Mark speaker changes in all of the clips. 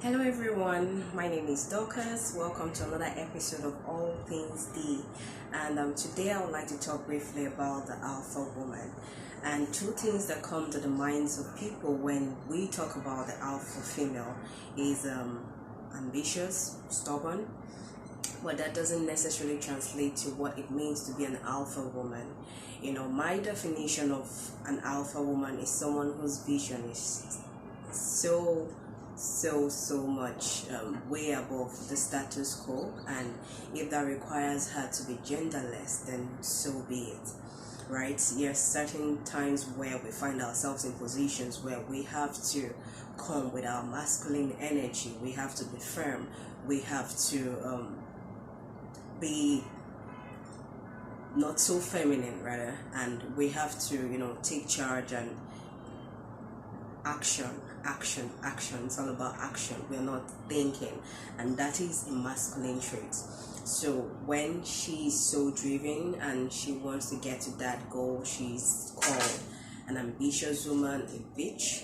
Speaker 1: Hello everyone, my name is Dorcas. Welcome to another episode of All Things Dee. And today I would like to talk briefly about the alpha woman. And two things that come to the minds of people when we talk about the alpha female is ambitious, stubborn, but that doesn't necessarily translate to what it means to be an alpha woman. My definition of an alpha woman is someone whose vision is so much way above the status quo, and if that requires her to be genderless, then so be it, right? Yes, certain times where we find ourselves in positions where we have to come with our masculine energy, we have to be firm, we have to be not so feminine rather, and we have to take charge and action. It's all about action. We're not thinking, and that is a masculine trait. So when she's so driven and she wants to get to that goal, she's called an ambitious woman, a bitch,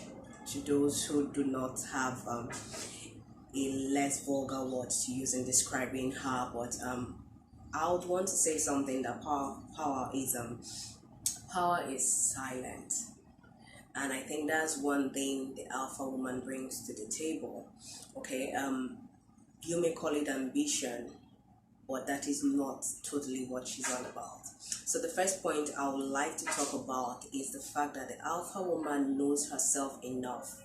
Speaker 1: to those who do not have a less vulgar word to use in describing her. But I would want to say something that power is silent. And I think that's one thing the alpha woman brings to the table. Okay, you may call it ambition, but that is not totally what she's all about. So the first point I would like to talk about is the fact that the alpha woman knows herself enough.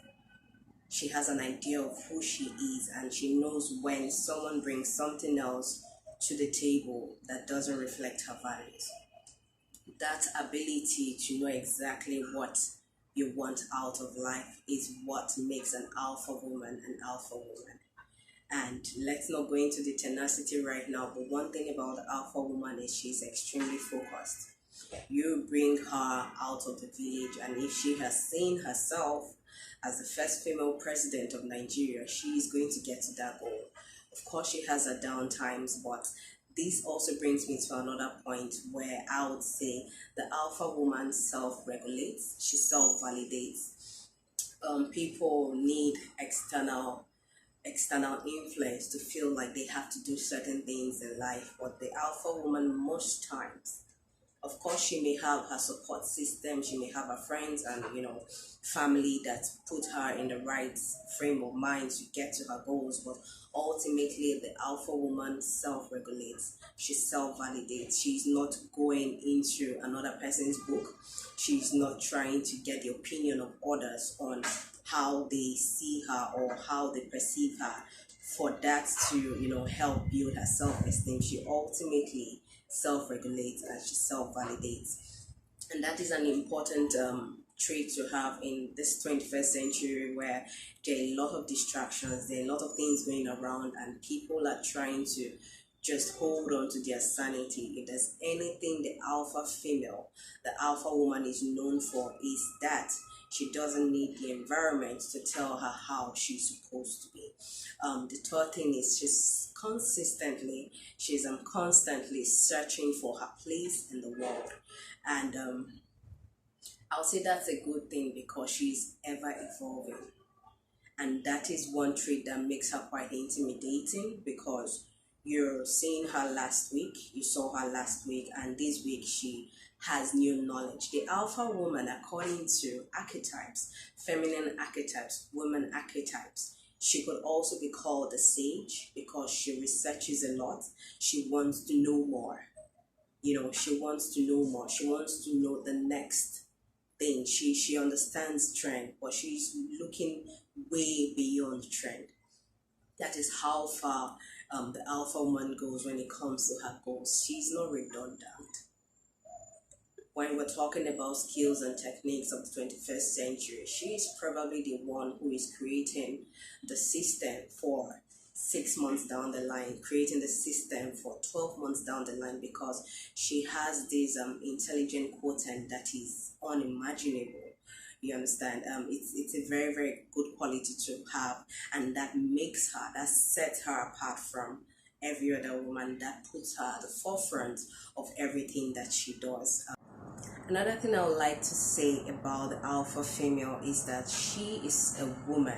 Speaker 1: She has an idea of who she is, and she knows when someone brings something else to the table that doesn't reflect her values. That ability to know exactly what you want out of life is what makes an alpha woman an alpha woman. And let's not go into the tenacity right now, but one thing about the alpha woman is she's extremely focused. You bring her out of the village, and if she has seen herself as the first female president of Nigeria, she is going to get to that goal. Of course, she has her down times, but this also brings me to another point where I would say the alpha woman self-regulates, she self-validates. People need external influence to feel like they have to do certain things in life, but the alpha woman, most times, of course, she may have her support system, she may have her friends and family that put her in the right frame of mind to get to her goals, but ultimately the alpha woman self-regulates, she self-validates. She's not going into another person's book, she's not trying to get the opinion of others on how they see her or how they perceive her for that to help build her self-esteem. She ultimately self-regulates and she self-validates, and that is an important trait to have in this 21st century where there are a lot of distractions, there are a lot of things going around, and people are trying to just hold on to their sanity. If there's anything the alpha female, the alpha woman is known for, is that she doesn't need the environment to tell her how she's supposed to be. The third thing is she's constantly searching for her place in the world, and I'll say that's a good thing because she's ever evolving, and that is one trait that makes her quite intimidating because you're seeing her last week, you saw her last week, and this week she has new knowledge. The alpha woman, according to archetypes, feminine archetypes, women archetypes, she could also be called a sage because she researches a lot. She wants to know more. She wants to know more. She wants to know the next thing. She understands trend, but she's looking way beyond trend. That is how far the alpha woman goes when it comes to her goals. She's not redundant. When we're talking about skills and techniques of the 21st century, she is probably the one who is creating the system for 6 months down the line, creating the system for 12 months down the line, because she has this intelligent quotient that is unimaginable. You understand? It's a very, very good quality to have, and that sets her apart from every other woman, that puts her at the forefront of everything that she does. Another thing I would like to say about the alpha female is that she is a woman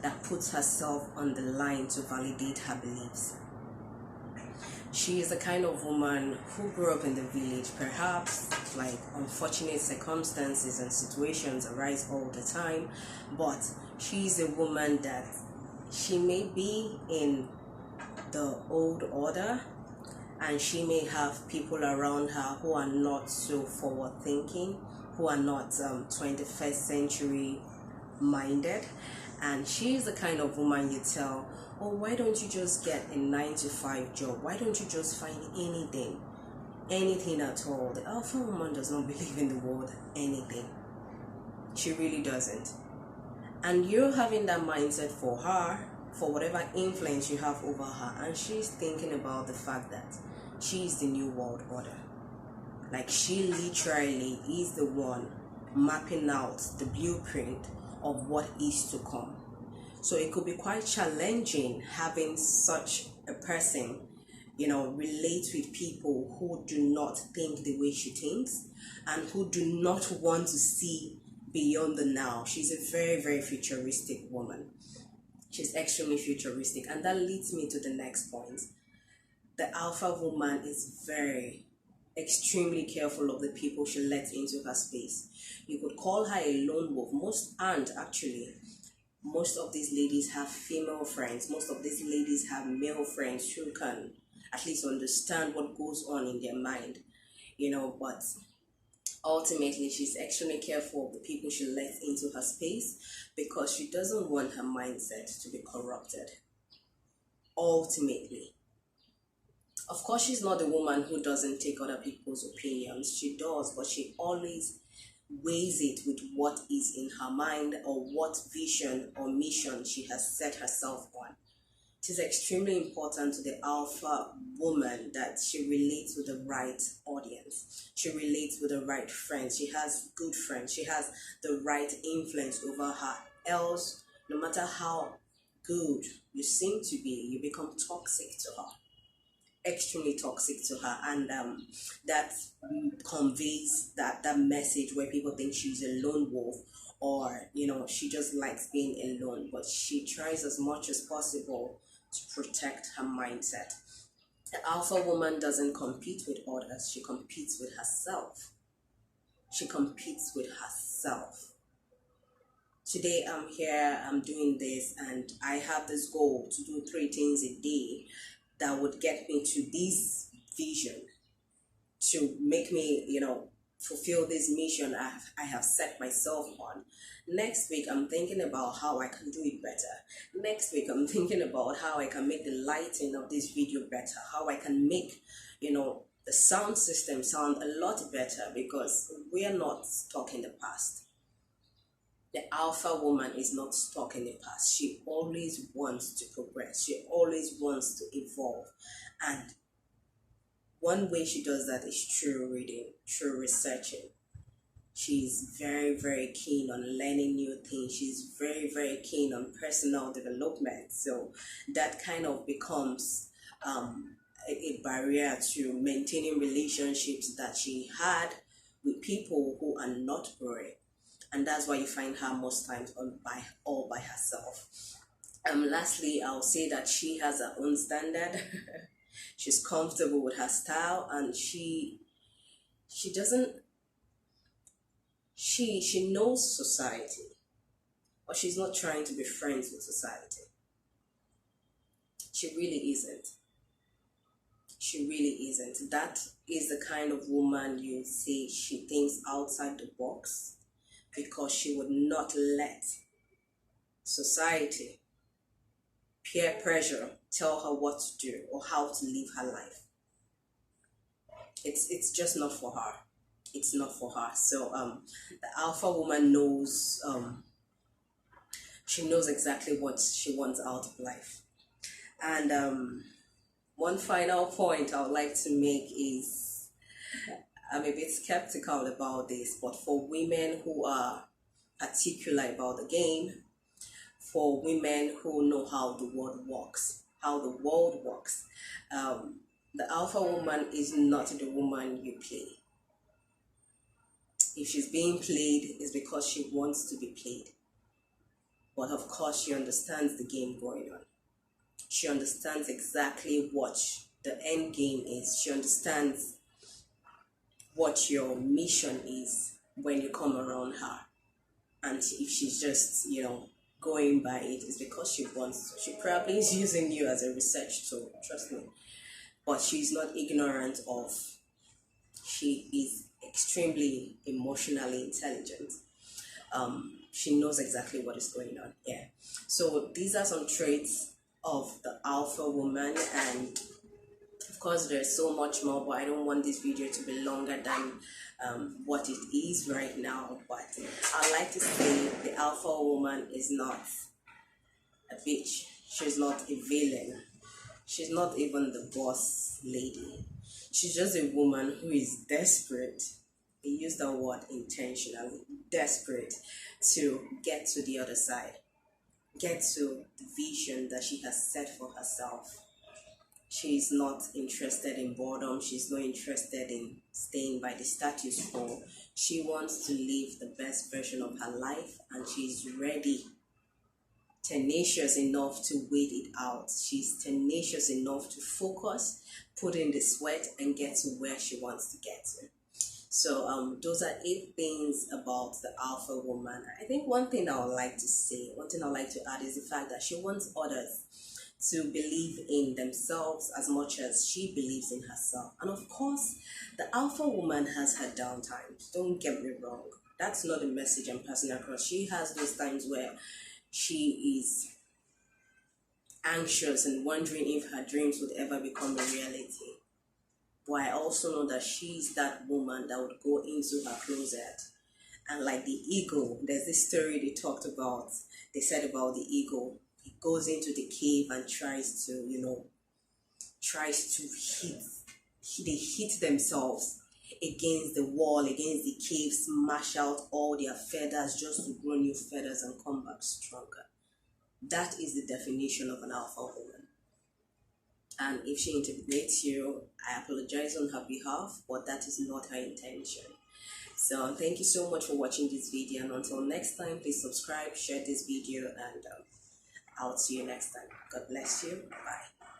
Speaker 1: that puts herself on the line to validate her beliefs. She is the kind of woman who grew up in the village. Perhaps like unfortunate circumstances and situations arise all the time, but she is a woman that she may be in the old order, and she may have people around her who are not so forward thinking, who are not 21st century minded. And she is the kind of woman you tell, oh, why don't you just get a 9-to-5 job? Why don't you just find anything at all? The alpha woman does not believe in the word anything. She really doesn't. And you're having that mindset for her, for whatever influence you have over her, and she's thinking about the fact that she is the new world order. Like, she literally is the one mapping out the blueprint of what is to come. So it could be quite challenging having such a person, relate with people who do not think the way she thinks and who do not want to see beyond the now. She's a very, very futuristic woman. She's extremely futuristic. And that leads me to the next point. The alpha woman is extremely careful of the people she lets into her space. You could call her a lone wolf. Most of these ladies have female friends. Most of these ladies have male friends who can at least understand what goes on in their mind, but ultimately she's extremely careful of the people she lets into her space because she doesn't want her mindset to be corrupted. Ultimately. Of course, she's not the woman who doesn't take other people's opinions. She does, but she always weighs it with what is in her mind or what vision or mission she has set herself on. It is extremely important to the alpha woman that she relates with the right audience. She relates with the right friends. She has good friends. She has the right influence over her. Else, no matter how good you seem to be, you become toxic to her. Extremely toxic to her, and that conveys that message where people think she's a lone wolf, or she just likes being alone, but she tries as much as possible to protect her mindset. The alpha woman doesn't compete with others. She competes with herself. Today I'm here, I'm doing this, and I have this goal to do 3 things a day that would get me to this vision, to make me, fulfill this mission I have set myself on. Next week, I'm thinking about how I can do it better. Next week, I'm thinking about how I can make the lighting of this video better, how I can make, the sound system sound a lot better, because we are not stuck in the past. The alpha woman is not stuck in the past. She always wants to progress. She always wants to evolve. And one way she does that is through reading, through researching. She's very, very keen on learning new things. She's very, very keen on personal development. So that kind of becomes a barrier to maintaining relationships that she had with people who are not growing. And that's why you find her most times all by herself. Lastly, I'll say that she has her own standard. She's comfortable with her style, and she knows society, but she's not trying to be friends with society. She really isn't. That is the kind of woman you say she thinks outside the box, because she would not let society, peer pressure, tell her what to do or how to live her life. It's just not for her. It's not for her. So the alpha woman knows, she knows exactly what she wants out of life. And one final point I would like to make is, I'm a bit skeptical about this, but for women who are particular about the game, for women who know how the world works, the alpha woman is not the woman you play. If she's being played, it's because she wants to be played. but of course she understands the game going on. She understands exactly what the end game is. She understands what your mission is when you come around her. And if she's just, going by it, it's because she wants to. She probably is using you as a research tool, trust me. But she's not ignorant of, she is extremely emotionally intelligent. She knows exactly what is going on. Yeah. So these are some traits of the alpha woman, and of course there's so much more, but I don't want this video to be longer than what it is right now. But I like to say the alpha woman is not a bitch. She's not a villain. She's not even the boss lady. She's just a woman who is desperate. I use that word intentionally. Desperate to get to the other side. Get to the vision that she has set for herself. She's not interested in boredom. She's not interested in staying by the status quo. She wants to live the best version of her life, and she's ready, tenacious enough to wait it out. She's tenacious enough to focus, put in the sweat, and get to where she wants to get to. So those are 8 things about the alpha woman. I think one thing I would like to say, one thing I would like to add is the fact that she wants others to believe in themselves as much as she believes in herself. And of course, the alpha woman has her downtimes. Don't get me wrong. That's not the message I'm passing across. She has those times where she is anxious and wondering if her dreams would ever become a reality. But I also know that she's that woman that would go into her closet, and like the eagle, there's this story they said about the eagle. It goes into the cave and tries to they hit themselves against the wall, against the cave, smash out all their feathers just to grow new feathers and come back stronger. That is the definition of an alpha woman. And if she intimidates you, I apologize on her behalf, but that is not her intention. So thank you so much for watching this video, and until next time, please subscribe, share this video, and I'll see you next time. God bless you. Bye.